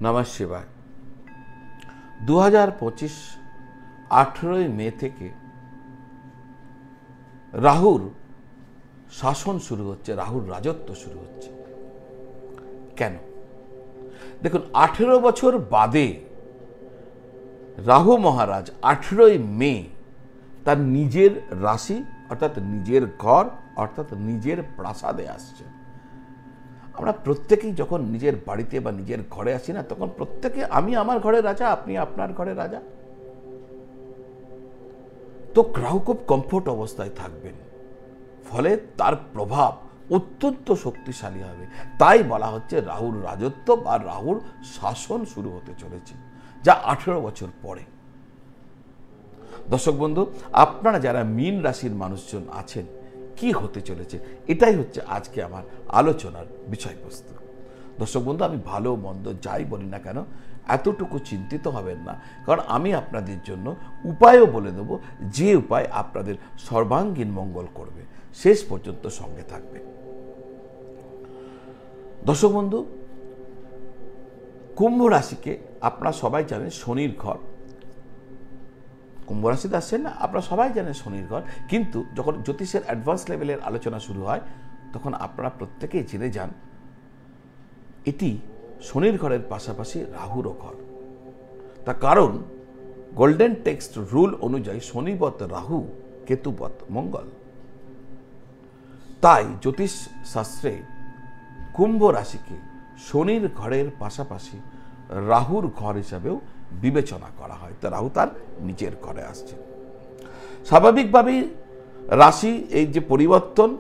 নমঃ শিবায়। 2025 18ই মে থেকে রাহুর শাসন শুরু হচ্ছে, রাহুর রাজত্ব শুরু হচ্ছে। কেন? দেখুন, 18 বছর বাদে রাহু মহারাজ 18ই মে তার নিজের রাশি অর্থাৎ নিজের ঘর অর্থাৎ নিজের প্রাসাদে আসছে। আমরা প্রত্যেকেই যখন নিজের বাড়িতে বা নিজের ঘরে আসি না, তখন প্রত্যেকে আমি আমার ঘরে রাজা, আপনি আপনার ঘরে রাজা। তো রাহু খুব কমফোর্ট অবস্থায় থাকবেন, ফলে তার প্রভাব অত্যন্ত শক্তিশালী হবে। তাই বলা হচ্ছে রাহুর রাজত্ব বা রাহুর শাসন শুরু হতে চলেছে, যা 18 বছর পরে। দর্শক বন্ধু, আপনারা যারা মীন রাশির মানুষজন আছেন, কি হতে চলেছে, এটাই হচ্ছে আজকে আমার আলোচনার বিষয়বস্তু। দর্শক বন্ধু, আমি ভালো মন্দ যাই বলি না কেন, এতটুকু চিন্তিত হবেন না, কারণ আমি আপনাদের জন্য উপায়ও বলে দেব, যে উপায় আপনাদের সর্বাঙ্গীন মঙ্গল করবে। শেষ পর্যন্ত সঙ্গে থাকবে। দর্শক বন্ধু, কুম্ভ রাশিকে আপনারা সবাই জানেন শনির ঘর। কুম্ভ রাশিতে আসছেন না, আপনারা সবাই জানেন শনির ঘর। কিন্তু যখন জ্যোতিষের অ্যাডভান্স লেভেলের আলোচনা শুরু হয়, তখন আপনারা প্রত্যেকেই জেনে যান এটি শনির ঘরের পাশাপাশি রাহুরও ঘর। তার কারণ গোল্ডেন টেক্সট রুল অনুযায়ী শনিবত রাহু, কেতুবত মঙ্গল। তাই জ্যোতিষ শাস্ত্রে কুম্ভ রাশিকে শনির ঘরের পাশাপাশি রাহুর ঘর হিসাবেও বিবেচনা করা হয়। তো রাহু তার নিজের ঘরে আসছে। স্বাভাবিকভাবেই রাশি এই যে পরিবর্তন,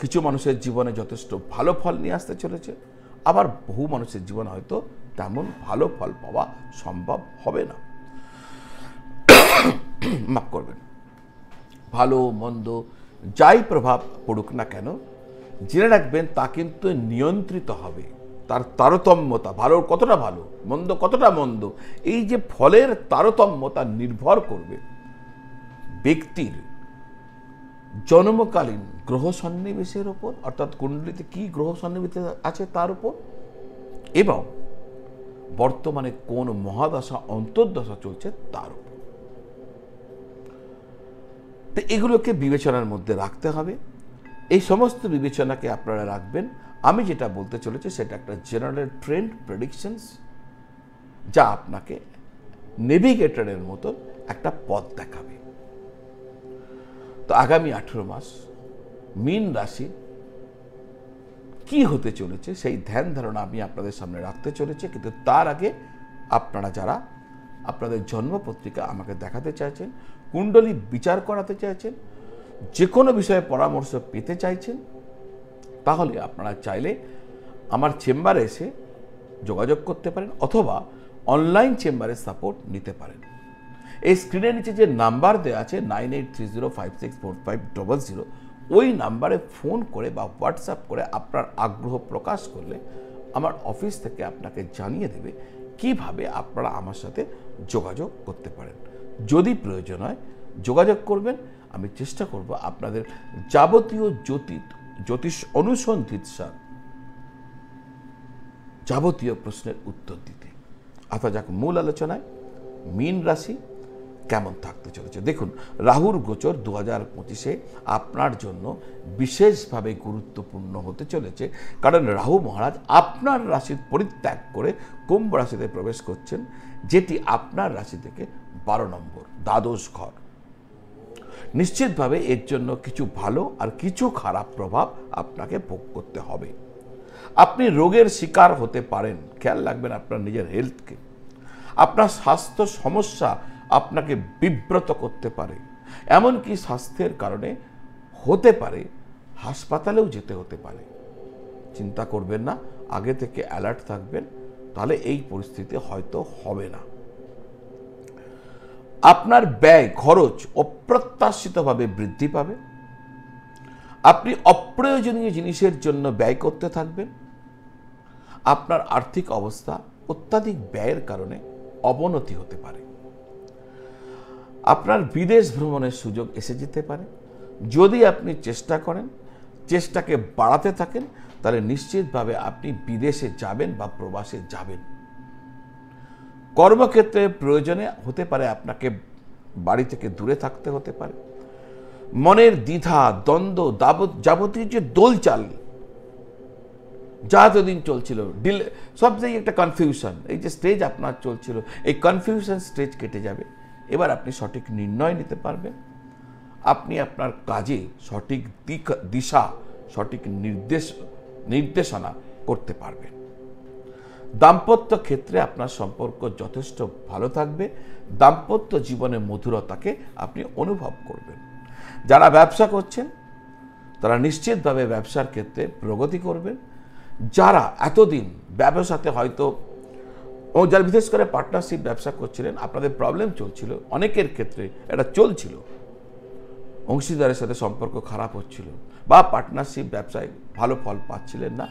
কিছু মানুষের জীবনে যথেষ্ট ভালো ফল নিয়ে আসতে চলেছে, আবার বহু মানুষের জীবনে হয়তো তেমন ভালো ফল পাওয়া সম্ভব হবে না। মাফ করবেন। ভালো মন্দ যাই প্রভাব পড়ুক না কেন, জেনে রাখবেন তা কিন্তু নিয়ন্ত্রিত হবে। তার তারতম্যতা, ভালো কতটা ভালো, মন্দ কতটা মন্দ, এই যে ফলের তারতম্যতা নির্ভর করবে ব্যক্তির জন্মকালীন গ্রহ সন্নিবেশের ওপর, অর্থাৎ কুণ্ডলিতে কি গ্রহ সন্নিবেশ আছে তার উপর, এবং বর্তমানে কোন মহাদশা অন্তর্দশা চলছে তার উপর। তো এগুলোকে বিবেচনার মধ্যে রাখতে হবে। এই সমস্ত বিবেচনাকে আপনারা রাখবেন। আমি যেটা বলতে চলেছি সেটা একটা জেনারেল ট্রেন্ড প্রেডিকশনস, যা আপনাকে নেভিগেটরের মতো একটা পথ দেখাবে। তো আগামী 18 মাস মীন রাশি কি হতে চলেছে সেই ধ্যান ধারণা আমি আপনাদের সামনে রাখতে চলেছি। কিন্তু তার আগে আপনারা যারা আপনাদের জন্মপত্রিকা আমাকে দেখাতে চাইছেন, কুণ্ডলী বিচার করাতে চাইছেন, যে কোনো বিষয়ে পরামর্শ পেতে চাইছেন, তাহলে আপনারা চাইলে আমার চেম্বারে এসে যোগাযোগ করতে পারেন, অথবা অনলাইন চেম্বারে সাপোর্ট নিতে পারেন। এই স্ক্রিনের নিচে যে নাম্বার দেওয়া আছে 9830564500, ওই নাম্বারে ফোন করে বা হোয়াটসঅ্যাপ করে আপনার আগ্রহ প্রকাশ করলে আমার অফিস থেকে আপনাকে জানিয়ে দেবে কিভাবে আপনারা আমার সাথে যোগাযোগ করতে পারেন। যদি প্রয়োজন হয় যোগাযোগ করবেন, আমি চেষ্টা করব আপনাদের যাবতীয় জ্যোতিষ অনুসন্ধিৎসার যাবতীয় প্রশ্নের উত্তর দিতে। অর্থাৎ যাক মূল আলোচনায়, মীন রাশি কেমন থাকতে চলেছে। দেখুন, রাহুর গোচর 2025-এ আপনার জন্য বিশেষভাবে গুরুত্বপূর্ণ হতে চলেছে, কারণ রাহু মহারাজ আপনার রাশি পরিত্যাগ করে কুম্ভ রাশিতে প্রবেশ করছেন, যেটি আপনার রাশি থেকে 12 নম্বর দ্বাদশ ঘর। নিশ্চিতভাবে এর জন্য কিছু ভালো আর কিছু খারাপ প্রভাব আপনাকে ভোগ করতে হবে। আপনি রোগের শিকার হতে পারেন, খেয়াল রাখবেন আপনার নিজের হেলথকে। আপনার স্বাস্থ্য সমস্যা আপনাকে বিব্রত করতে পারে, এমনকি স্বাস্থ্যের কারণে হতে পারে হাসপাতালেও যেতে হতে পারে। চিন্তা করবেন না, আগে থেকে অ্যালার্ট থাকবেন, তাহলে এই পরিস্থিতি হয়তো হবে না। আপনার ব্যয় খরচ অপ্রত্যাশিতভাবে বৃদ্ধি পাবে। আপনি অপ্রয়োজনীয় জিনিসের জন্য ব্যয় করতে থাকবেন। আপনার আর্থিক অবস্থা অত্যাধিক ব্যয়ের কারণে অবনতি হতে পারে। আপনার বিদেশ ভ্রমণের সুযোগ এসে যেতে পারে। যদি আপনি চেষ্টা করেন, চেষ্টাকে বাড়াতে থাকেন, তাহলে নিশ্চিতভাবে আপনি বিদেশে যাবেন বা প্রবাসে যাবেন। কর্মক্ষেত্রে প্রয়োজনে হতে পারে আপনাকে বাড়ি থেকে দূরে থাকতে হতে পারে। মনের দ্বিধা, দ্বন্দ্ব, যাবতীয় যে দোলচাল যা এতদিন চলছিল, সব জায়গায় একটা কনফিউশন, এই যে স্টেজ আপনার চলছিল, এই কনফিউশন স্টেজ কেটে যাবে। এবার আপনি সঠিক নির্ণয় নিতে পারবেন, আপনি আপনার কাজে সঠিক দিশা, সঠিক নির্দেশনা করতে পারবেন। দাম্পত্য ক্ষেত্রে আপনার সম্পর্ক যথেষ্ট ভালো থাকবে, দাম্পত্য জীবনের মধুরতাকে আপনি অনুভব করবেন। যারা ব্যবসা করছেন তারা নিশ্চিতভাবে ব্যবসার ক্ষেত্রে প্রগতি করবেন। যারা এতদিন ব্যবসাতে হয়তো যারা বিশেষ করে পার্টনারশিপ ব্যবসা করছিলেন, আপনাদের প্রবলেম চলছিল, অনেকের ক্ষেত্রে এটা চলছিল, অংশীদারের সাথে সম্পর্ক খারাপ হচ্ছিল বা পার্টনারশিপ ব্যবসায় ভালো ফল পাচ্ছিলেন না,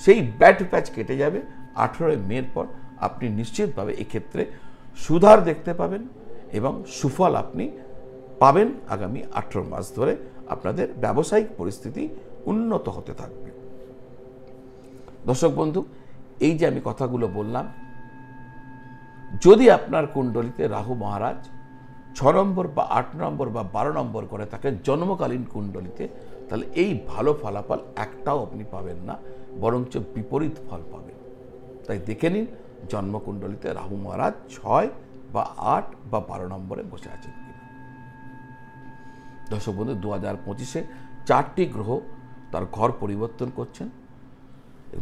সেই ব্যাড প্যাচ কেটে যাবে। 18 মের পর আপনি নিশ্চিতভাবে এক্ষেত্রে সুধার দেখতে পাবেন এবং সুফল আপনি পাবেন। আগামী 18 মাস ধরে আপনাদের ব্যবসায়িক পরিস্থিতি উন্নত হতে থাকবে। দর্শক বন্ধু, এই যে আমি কথাগুলো বললাম, যদি আপনার কুণ্ডলিতে রাহু মহারাজ 6 নম্বর বা 8 নম্বর বা 12 নম্বর করে থাকে জন্মকালীন কুণ্ডলিতে, তাহলে এই ভালো ফলাফল একটাও আপনি পাবেন না, বরঞ্চ বিপরীত ফল পাবেন। তাই দেখে নিন জন্মকুণ্ডলিতে রাহু মহারাজ 6 বা 8 বা 12 নম্বরে বসে আছেন কিনা। দর্শক বন্ধু, 2025-এ 4টি গ্রহ তার ঘর পরিবর্তন করছেন।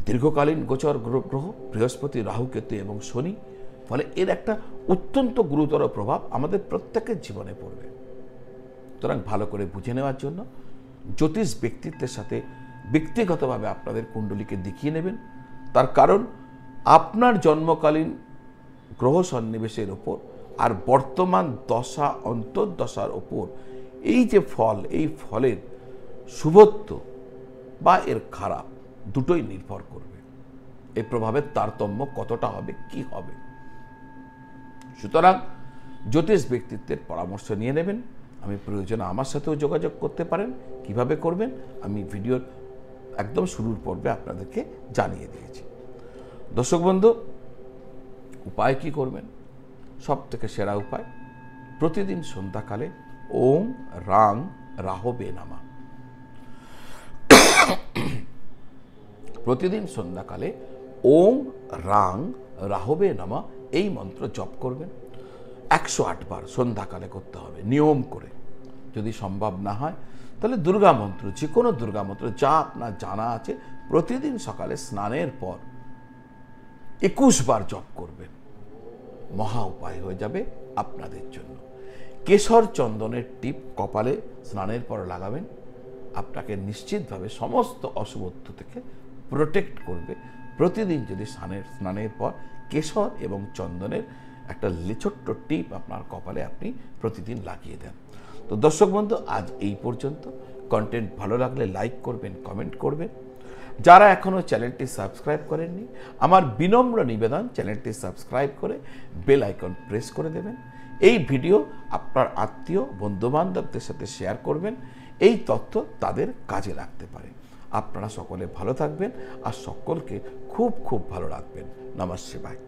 দীর্ঘকালীন গোচর গ্রহ বৃহস্পতি, রাহু, কেতু এবং শনি, ফলে এর একটা অত্যন্ত গুরুতর প্রভাব আমাদের প্রত্যেকের জীবনে পড়বে। সুতরাং ভালো করে বুঝে নেওয়ার জন্য জ্যোতিষ ব্যক্তিত্বের সাথে ব্যক্তিগতভাবে আপনাদের কুণ্ডলীকে দেখিয়ে নেবেন। তার কারণ আপনার জন্মকালীন গ্রহ সন্নিবেশের ওপর আর বর্তমান দশা অন্তর্দশার ওপর এই যে ফল, এই ফলের শুভত্ব বা এর খারাপ দুটোই নির্ভর করবে। এই প্রভাবের তারতম্য কতটা হবে, কি হবে। সুতরাং জ্যোতিষ ব্যক্তিত্বের পরামর্শ নিয়ে নেবেন। আমি প্রয়োজনে আমার সাথেও যোগাযোগ করতে পারেন। কিভাবে করবেন আমি ভিডিওর একদম শুরুর পর্বে আপনাদেরকে জানিয়ে দিয়েছি। দর্শক বন্ধু, উপায় কি করবেন? সব থেকে সেরা উপায়, প্রতিদিন সন্ধ্যাকালে ওম রাং রাহবে নামা, প্রতিদিন সন্ধ্যাকালে ওম রাং রাহবে নামা এই মন্ত্র জপ করবেন। 108 বার সন্ধ্যাকালে করতে হবে নিয়ম করে। যদি সম্ভব না হয় তাহলে দুর্গা মন্ত্র, যে কোনো দুর্গা মন্ত্র যা আপনার জানা আছে, প্রতিদিন সকালে স্নানের পর 21 বার জপ করবেন। মহা উপায় হয়ে যাবে আপনাদের জন্য। কেশর চন্দনের টিপ কপালে স্নানের পর লাগাবেন, আপনাকে নিশ্চিতভাবে সমস্ত অশুভত্ব থেকে প্রোটেক্ট করবে। প্রতিদিন যদি স্নানের পর কেশর এবং চন্দনের একটা ছোট্ট টিপ আপনার কপালে আপনি প্রতিদিন লাগিয়ে দেন। তো দর্শক বন্ধু, আজ এই পর্যন্ত। কন্টেন্ট ভালো লাগলে লাইক করবেন, কমেন্ট করবেন। যারা এখনও চ্যানেলটি সাবস্ক্রাইব করেননি, আমার বিনম্র নিবেদন চ্যানেলটি সাবস্ক্রাইব করে বেল আইকন প্রেস করে দেবেন। এই ভিডিও আপনার আত্মীয় বন্ধুবান্ধবদের সাথে শেয়ার করবেন, এই তথ্য তাদের কাজে লাগতে পারে। আপনারা সকলে ভালো থাকবেন আর সকলকে খুব খুব ভালো রাখবেন। নমঃ শিবায়।